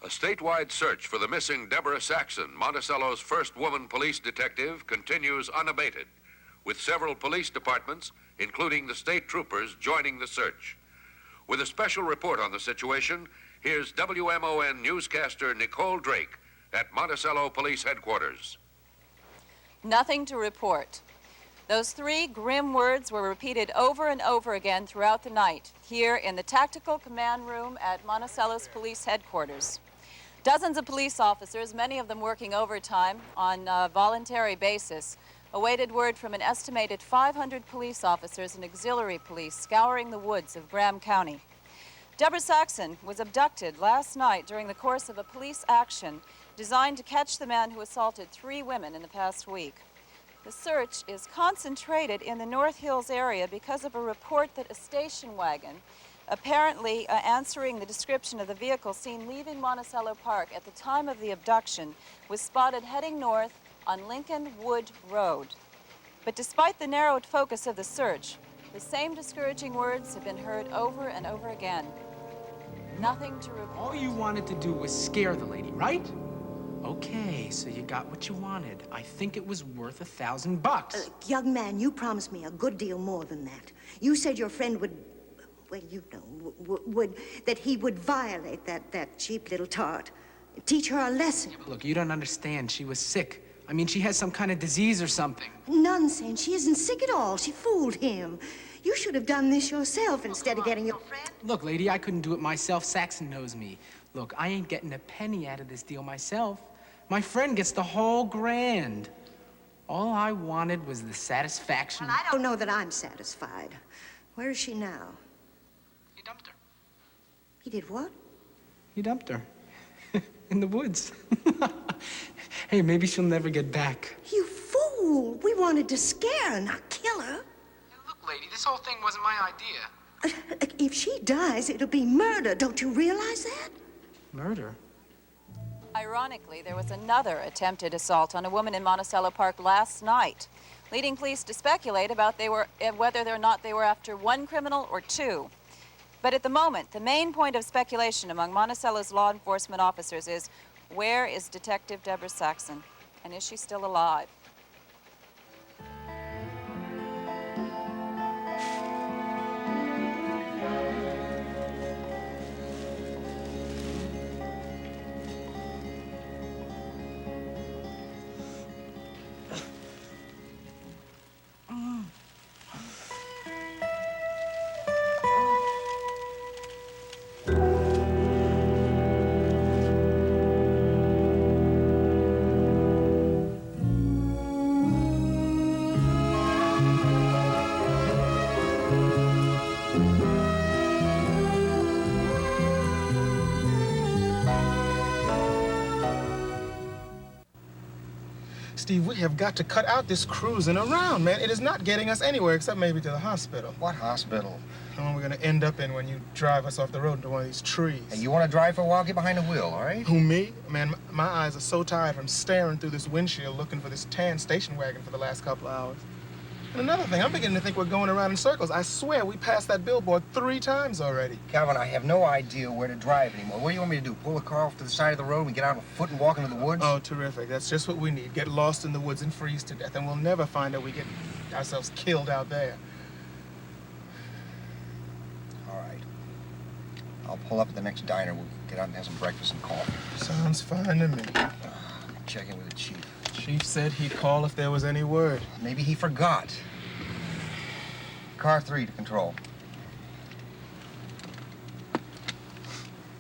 A statewide search for the missing Deborah Saxon, Monticello's first woman police detective, continues unabated, with several police departments, including the state troopers, joining the search. With a special report on the situation, here's WMON newscaster Nicole Drake at Monticello Police Headquarters. Nothing to report. Those three grim words were repeated over and over again throughout the night, here in the Tactical Command Room at Monticello's Police Headquarters. Dozens of police officers, many of them working overtime on a voluntary basis, awaited word from an estimated 500 police officers and auxiliary police scouring the woods of Graham County. Deborah Saxon was abducted last night during the course of a police action designed to catch the man who assaulted 3 women in the past week. The search is concentrated in the North Hills area because of a report that a station wagon, apparently answering the description of the vehicle seen leaving Monticello Park at the time of the abduction, was spotted heading north on Lincoln Wood Road. But despite the narrowed focus of the search, the same discouraging words have been heard over and over again. Nothing to report. All you wanted to do was scare the lady, right? Okay, so you got what you wanted. I think it was worth $1,000. Young man, you promised me a good deal more than that. You said your friend would, well, you know, that he would violate that cheap little tart. Teach her a lesson. Yeah, but look, you don't understand. She was sick. I mean, she has some kind of disease or something. Nonsense. She isn't sick at all. She fooled him. You should have done this yourself instead of getting your friend. Look, lady, I couldn't do it myself. Saxon knows me. Look, I ain't getting a penny out of this deal myself. My friend gets the whole grand. All I wanted was the satisfaction. Well, I don't know that I'm satisfied. Where is she now? He dumped her. He did what? He dumped her. In the woods. Hey, maybe she'll never get back. You fool! We wanted to scare her, not kill her. Hey, look, lady, this whole thing wasn't my idea. If she dies, it'll be murder. Don't you realize that? Murder? Ironically, there was another attempted assault on a woman in Monticello Park last night, leading police to speculate about whether or not they were after one criminal or 2. But at the moment, the main point of speculation among Monticello's law enforcement officers is, where is Detective Deborah Saxon, and is she still alive? Steve, we have got to cut out this cruising around, man. It is not getting us anywhere except maybe to the hospital. What hospital? The one we're going to end up in when you drive us off the road into one of these trees. Hey, you want to drive for a while? Get behind the wheel, all right? Who, me? Man, my eyes are so tired from staring through this windshield looking for this tan station wagon for the last couple of hours. And another thing, I'm beginning to think we're going around in circles. I swear we passed that billboard 3 times already. Calvin, I have no idea where to drive anymore. What do you want me to do? Pull the car off to the side of the road and get out on foot and walk into the woods? Oh, terrific. That's just what we need. Get lost in the woods and freeze to death. And we'll never find out we get ourselves killed out there. All right. I'll pull up at the next diner. We'll get out and have some breakfast and coffee. Sounds fine to me. Check in with the chief. Chief said he'd call if there was any word. Maybe he forgot. Car 3 to control.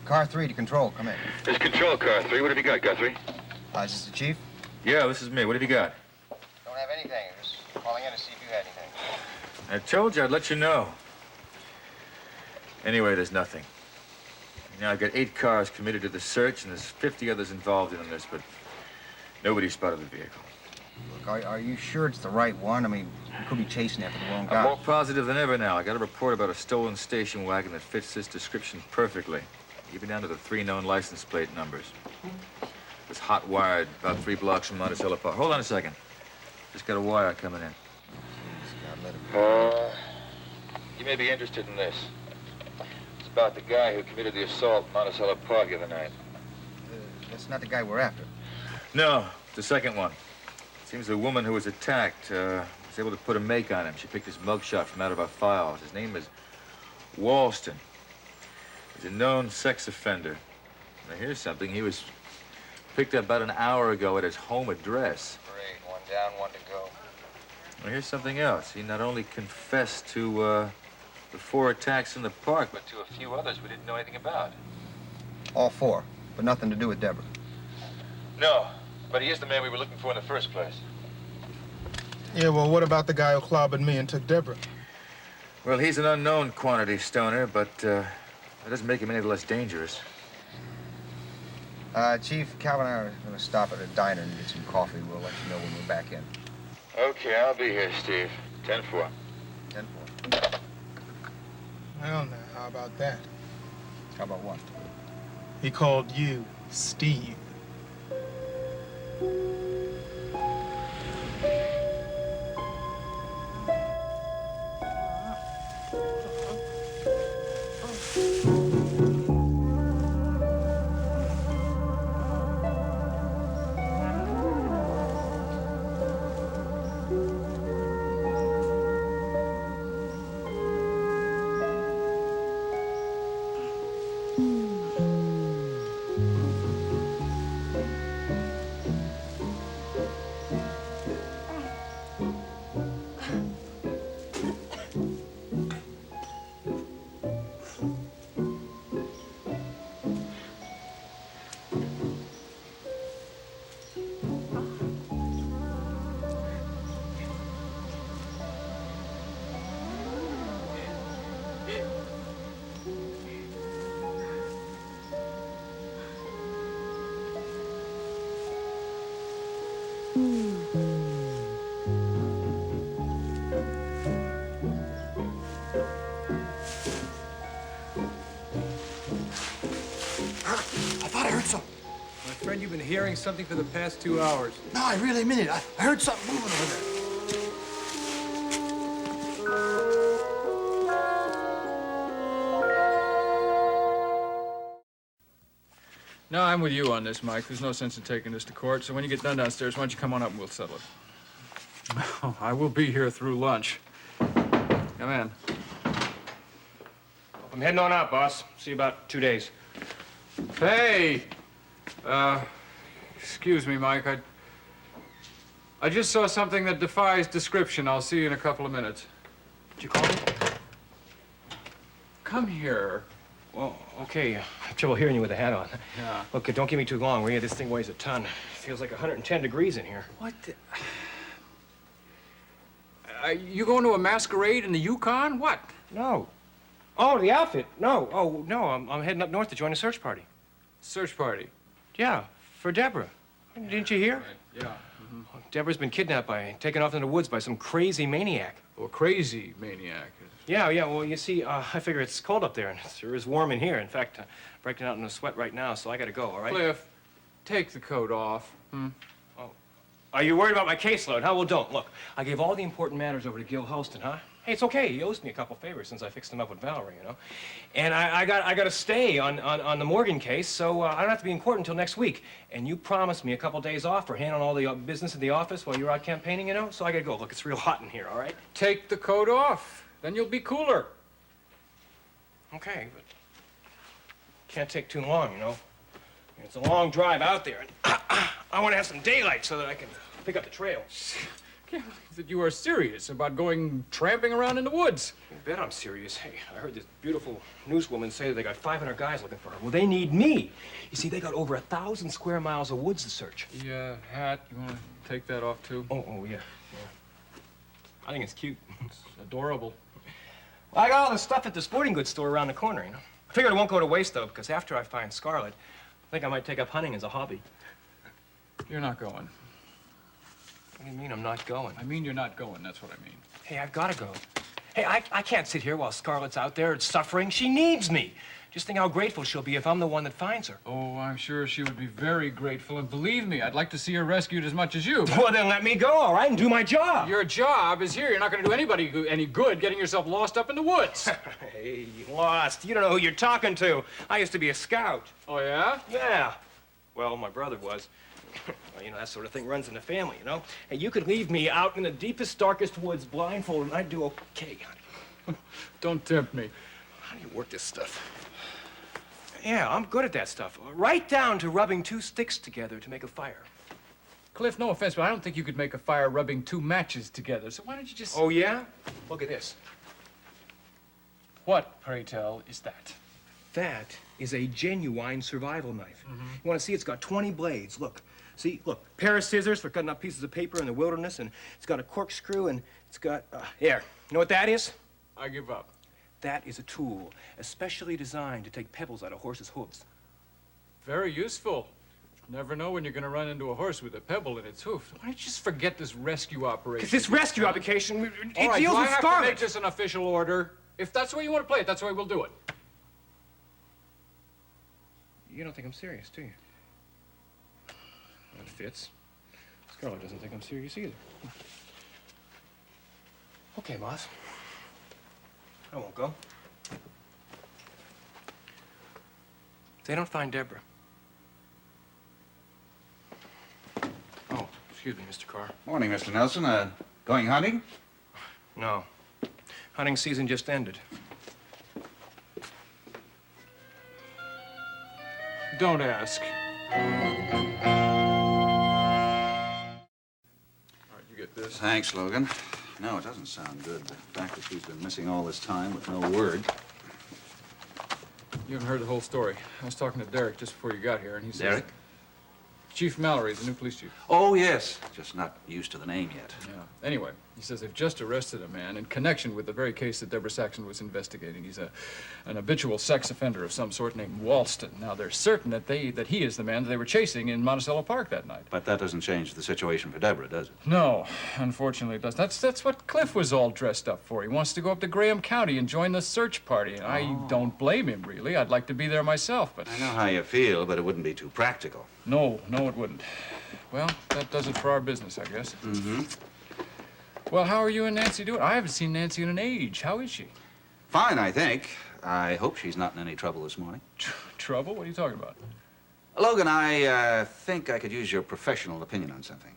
Car 3 to control, come in. This is control, car 3. What have you got, Guthrie? Is this the chief? Yeah, this is me. What have you got? Don't have anything. Just calling in to see if you had anything. I told you I'd let you know. Anyway, there's nothing. Now, I've got 8 cars committed to the search, and there's 50 others involved in this, but nobody spotted the vehicle. Look, are you sure it's the right one? I mean, we could be chasing after the wrong guy. I'm more positive than ever now. I got a report about a stolen station wagon that fits this description perfectly, even down to the 3 known license plate numbers. It's hot wired about 3 blocks from Monticello Park. Hold on a second. Just got a wire coming in. You may be interested in this. It's about the guy who committed the assault in Monticello Park the other night. That's not the guy we're after. No, the second one. Seems the woman who was attacked was able to put a make on him. She picked his mugshot from out of our files. His name is Walston. He's a known sex offender. Now, here's something. He was picked up about an hour ago at his home address. Great. One down, one to go. Well, here's something else. He not only confessed to the 4 attacks in the park, but to a few others we didn't know anything about. All 4, but nothing to do with Deborah. No, but he is the man we were looking for in the first place. Yeah, well, what about the guy who clobbered me and took Deborah? Well, he's an unknown quantity stoner, but that doesn't make him any less dangerous. Chief, Calvin and I are going to stop at a diner and get some coffee. We'll let you know when we're back in. Okay, I'll be here, Steve. 10-4. 10-4. Well, now, how about that? How about what? He called you Steve. My friend, you've been hearing something for the past 2 hours. No, I really mean it. I heard something moving over there. No, I'm with you on this, Mike. There's no sense in taking this to court, so when you get done downstairs, why don't you come on up and we'll settle it. Oh, I will be here through lunch. Come in. I'm heading on out, boss. See you about 2 days. Hey! Excuse me, Mike. I just saw something that defies description. I'll see you in a couple of minutes. Did you call me? Come here. Well, okay. I have trouble hearing you with the hat on. Yeah. Look, don't give me too long, will you? This thing weighs a ton. Feels like 110 degrees in here. What the... you going to a masquerade in the Yukon? What? No. Oh, the outfit? No. Oh, no. I'm heading up north to join a search party. Search party? Yeah, for Deborah. Didn't you hear? Right. Yeah. Deborah's been kidnapped taken off in the woods by some crazy maniac. Well, crazy maniac. Yeah. Well, you see, I figure it's cold up there, and it sure is warm in here. In fact, I'm breaking out in a sweat right now, so I gotta go, all right? Cliff, take the coat off. Oh. Are you worried about my caseload, huh? Well, don't. Look, I gave all the important matters over to Gil Holston, huh? Hey, it's okay. He owes me a couple favors since I fixed him up with Valerie, you know? And I got to stay on the Morgan case, so I don't have to be in court until next week. And you promised me a couple days off for handling all the business in the office while you're out campaigning, you know? So I got to go. Look, it's real hot in here, all right? Take the coat off. Then you'll be cooler. Okay, but can't take too long, you know? It's a long drive out there, and I want to have some daylight so that I can pick up the trail. I can't believe that you are serious about going tramping around in the woods. You bet I'm serious. Hey, I heard this beautiful newswoman say that they got 500 guys looking for her. Well, they need me. You see, they got over 1,000 square miles of woods to search. The hat, you want to take that off, too? Oh, yeah. I think it's cute. It's adorable. Well, I got all the stuff at the sporting goods store around the corner, you know. I figured it won't go to waste, though, because after I find Scarlett, I think I might take up hunting as a hobby. You're not going. What do you mean I'm not going? I mean you're not going, that's what I mean. Hey, I've got to go. Hey, I can't sit here while Scarlett's out there suffering. She needs me. Just think how grateful she'll be if I'm the one that finds her. Oh, I'm sure she would be very grateful, and believe me, I'd like to see her rescued as much as you. Well, then let me go, all right, and do my job. Your job is here. You're not going to do anybody any good getting yourself lost up in the woods. Hey, lost. You don't know who you're talking to. I used to be a scout. Oh, yeah? Yeah. Well, my brother was. Well, you know, that sort of thing runs in the family, you know? Hey, you could leave me out in the deepest, darkest woods blindfolded, and I'd do okay, honey. Don't tempt me. How do you work this stuff? Yeah, I'm good at that stuff. Right down to rubbing two sticks together to make a fire. Cliff, no offense, but I don't think you could make a fire rubbing two matches together. So why don't you just... Oh, yeah? Look at this. What, pray tell, is that? That is a genuine survival knife. You want to see? It's got 20 blades. Look. See? Look. Pair of scissors for cutting up pieces of paper in the wilderness, and it's got a corkscrew, and it's got... here. You know what that is? I give up. That is a tool, especially designed to take pebbles out of horses' hooves. Very useful. Never know when you're going to run into a horse with a pebble in its hoof. Why don't you just forget this rescue operation? Because this rescue operation, it All right, deals do I with have scarlet. to make this an official order? If that's the way you want to play it, that's the way we'll do it. You don't think I'm serious, do you? That fits. Scarlet doesn't think I'm serious either. Okay, boss. I won't go. If they don't find Deborah. Oh, excuse me, Mr. Carr. Morning, Mr. Nelson. Going hunting? No. Hunting season just ended. Don't ask. All right, you get this. Thanks, Logan. No, it doesn't sound good. The fact that she's been missing all this time with no word. You haven't heard the whole story. I was talking to Derek just before you got here, and he says... Derek? Chief Mallory is the new police chief. Oh, yes. Just not used to the name yet. Yeah. Anyway, he says they've just arrested a man in connection with the very case that Deborah Saxon was investigating. He's an habitual sex offender of some sort named Walston. Now, they're certain that he is the man that they were chasing in Monticello Park that night. But that doesn't change the situation for Deborah, does it? No, unfortunately it doesn't. That's what Cliff was all dressed up for. He wants to go up to Graham County and join the search party. And I don't blame him, really. I'd like to be there myself, but... I know how you feel, but it wouldn't be too practical. No, it wouldn't. Well, that does it for our business, I guess. Mm-hmm. Well, how are you and Nancy doing? I haven't seen Nancy in an age. How is she? Fine, I think. I hope she's not in any trouble this morning. Trouble? What are you talking about? Logan, I think I could use your professional opinion on something.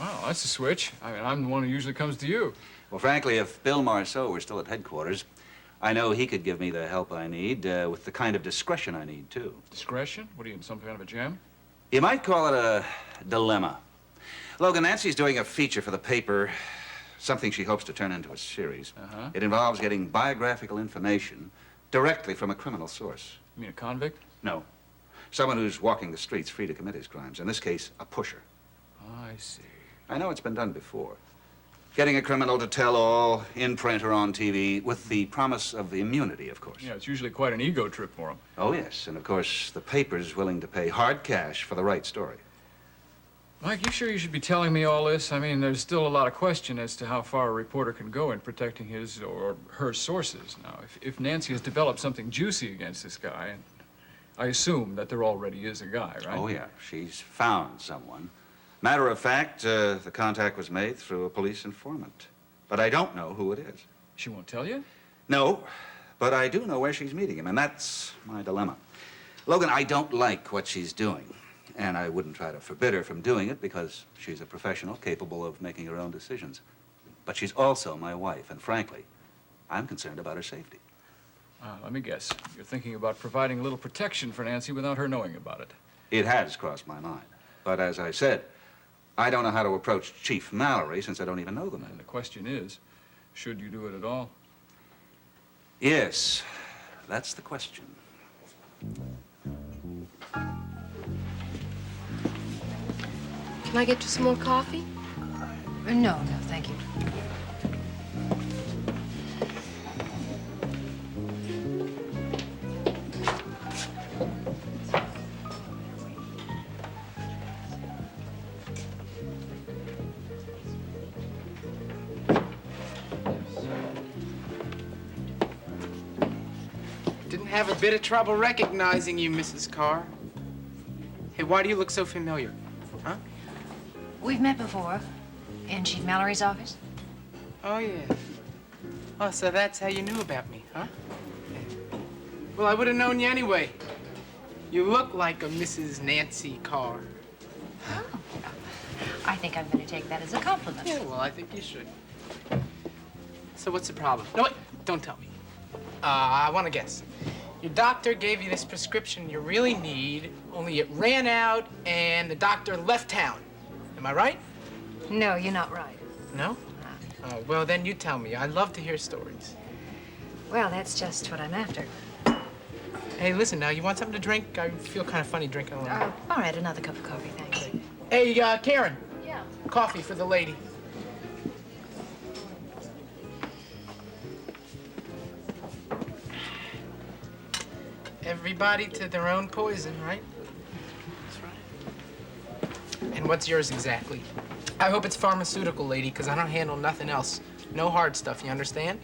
Wow, that's a switch. I mean, I'm the one who usually comes to you. Well, frankly, if Bill Marceau were still at headquarters, I know he could give me the help I need with the kind of discretion I need, too. Discretion? What are you, in some kind of a jam? You might call it a dilemma. Logan, Nancy's doing a feature for the paper, something she hopes to turn into a series. Uh-huh. It involves getting biographical information directly from a criminal source. You mean a convict? No. Someone who's walking the streets free to commit his crimes. In this case, a pusher. I see. I know it's been done before. Getting a criminal to tell all, in print or on TV, with the promise of immunity, of course. Yeah, it's usually quite an ego trip for him. Oh, yes. And, of course, the paper's willing to pay hard cash for the right story. Mike, you sure you should be telling me all this? I mean, there's still a lot of question as to how far a reporter can go in protecting his or her sources. Now, if Nancy has developed something juicy against this guy, and I assume that there already is a guy, right? Oh, yeah. She's found someone. Matter of fact, the contact was made through a police informant. But I don't know who it is. She won't tell you? No, but I do know where she's meeting him, and that's my dilemma. Logan, I don't like what she's doing, and I wouldn't try to forbid her from doing it because she's a professional capable of making her own decisions. But she's also my wife, and frankly, I'm concerned about her safety. Let me guess. You're thinking about providing a little protection for Nancy without her knowing about it. It has crossed my mind. But as I said, I don't know how to approach Chief Mallory since I don't even know the man. And the question is, should you do it at all? Yes, that's the question. Can I get you some more coffee? No, thank you. Didn't have a bit of trouble recognizing you, Mrs. Carr. Hey, why do you look so familiar? Huh? We've met before. In Chief Mallory's office. Oh, yeah. Oh, so that's how you knew about me, huh? Yeah. Well, I would have known you anyway. You look like a Mrs. Nancy Carr. Oh. I think I'm going to take that as a compliment. Yeah, well, I think you should. So what's the problem? No, wait, don't tell me. I want to guess. Your doctor gave you this prescription you really need, only it ran out and the doctor left town. Am I right? No, you're not right. No? Oh, well, then you tell me. I love to hear stories. Well, that's just what I'm after. Hey, listen, now, you want something to drink? I feel kind of funny drinking alone. All right, another cup of coffee, thanks. Hey, Karen. Yeah? Coffee for the lady. Everybody to their own poison, right? That's right. And what's yours exactly? I hope it's pharmaceutical, lady, because I don't handle nothing else. No hard stuff, you understand?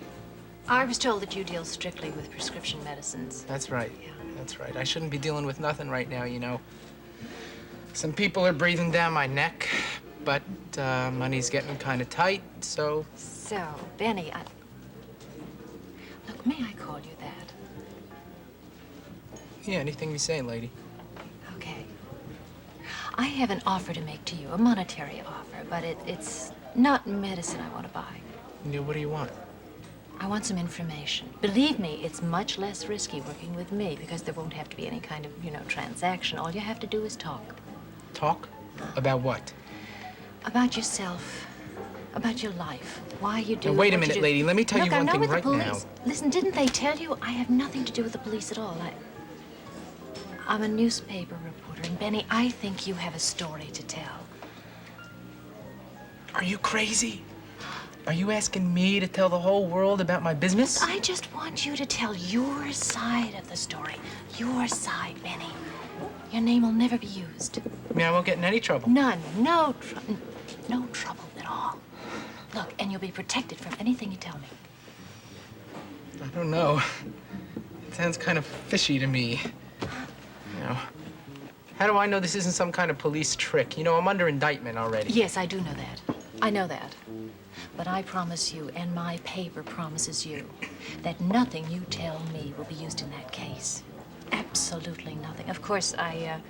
I was told that you deal strictly with prescription medicines. That's right. Yeah. That's right. I shouldn't be dealing with nothing right now, you know. Some people are breathing down my neck, but money's getting kind of tight, so... So, Benny, Look, may I call you that? Yeah, anything you say, lady. Okay. I have an offer to make to you, a monetary offer, but it's not medicine I want to buy. Yeah, what do you want? I want some information. Believe me, it's much less risky working with me because there won't have to be any kind of, transaction. All you have to do is talk. Talk? About what? About yourself. About your life. Why you do Now, wait a what you minute, do. lady. Let me tell you one thing right now. Listen, didn't they tell you I have nothing to do with the police at all? I'm a newspaper reporter, and Benny, I think you have a story to tell. Are you crazy? Are you asking me to tell the whole world about my business? I just want you to tell your side of the story. Your side, Benny. Your name will never be used. I mean, I won't get in any trouble. None. No trouble at all. Look, and you'll be protected from anything you tell me. I don't know. It sounds kind of fishy to me. How do I know this isn't some kind of police trick? I'm under indictment already. Yes, I do know that. I know that. But I promise you, and my paper promises you, that nothing you tell me will be used in that case. Absolutely nothing. Of course, I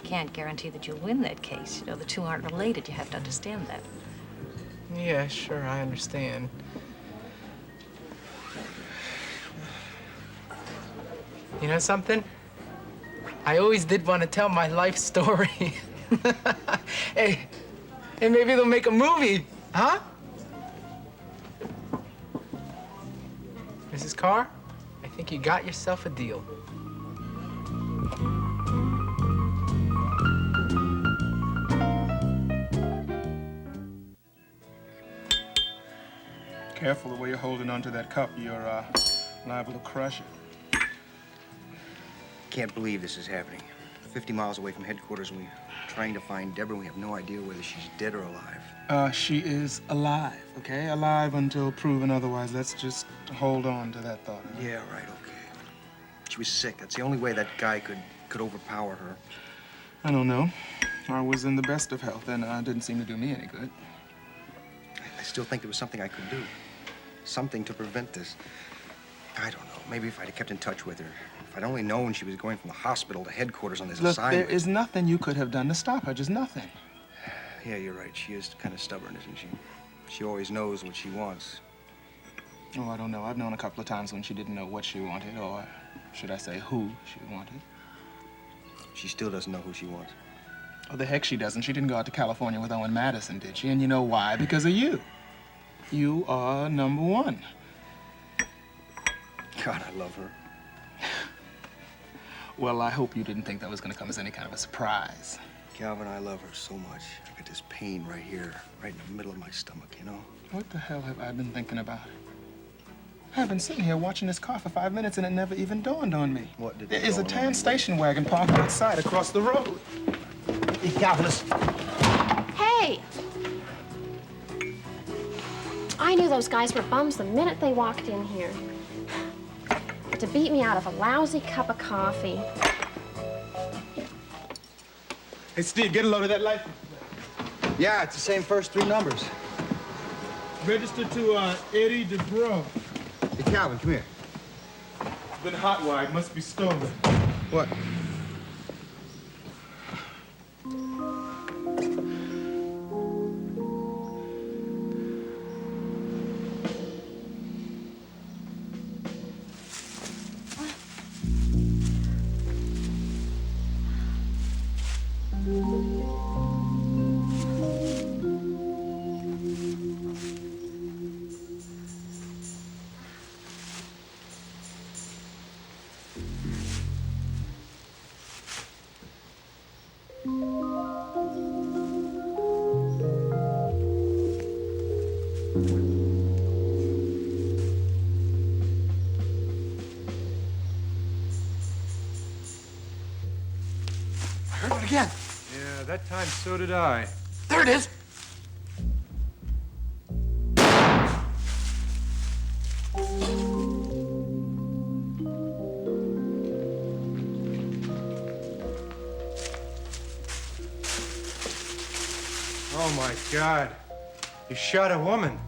can't guarantee that you'll win that case. The two aren't related. You have to understand that. Yeah, sure, I understand. You know something? I always did want to tell my life story. Hey, maybe they'll make a movie, huh? Mrs. Carr, I think you got yourself a deal. Careful the way you're holding onto that cup. You're liable to crush it. Can't believe this is happening. 50 miles away from headquarters, and we're trying to find Deborah. We have no idea whether she's dead or alive. She is alive, okay? Alive until proven otherwise. Let's just hold on to that thought. Huh? Yeah, right, okay. She was sick. That's the only way that guy could overpower her. I don't know. I was in the best of health, and didn't seem to do me any good. I still think there was something I could do. Something to prevent this. I don't know. Maybe if I'd have kept in touch with her. If I'd only known she was going from the hospital to headquarters on this assignment. There is nothing you could have done to stop her. Just nothing. Yeah, you're right. She is kind of stubborn, isn't she? She always knows what she wants. Oh, I don't know. I've known a couple of times when she didn't know what she wanted, or should I say who she wanted. She still doesn't know who she wants. Oh, the heck she doesn't. She didn't go out to California with Owen Madison, did she? And you know why? Because of you. You are number one. God, I love her. Well, I hope you didn't think that was going to come as any kind of a surprise. Calvin, I love her so much. I get this pain right here, right in the middle of my stomach, you know? What the hell have I been thinking about? I've been sitting here watching this car for 5 minutes and it never even dawned on me. What did There is a tan station wagon parked outside across the road. Hey, Calvin, listen. Hey! I knew those guys were bums the minute they walked in here. To beat me out of a lousy cup of coffee. Hey, Steve, get a load of that license plate. Yeah, it's the same first three numbers. Registered to Eddie Deborah. Hey, Calvin, come here. It's been hot wired. Must be stolen. What? I heard it again. Yeah, that time so did I. There it is. Oh, my God. You shot a woman.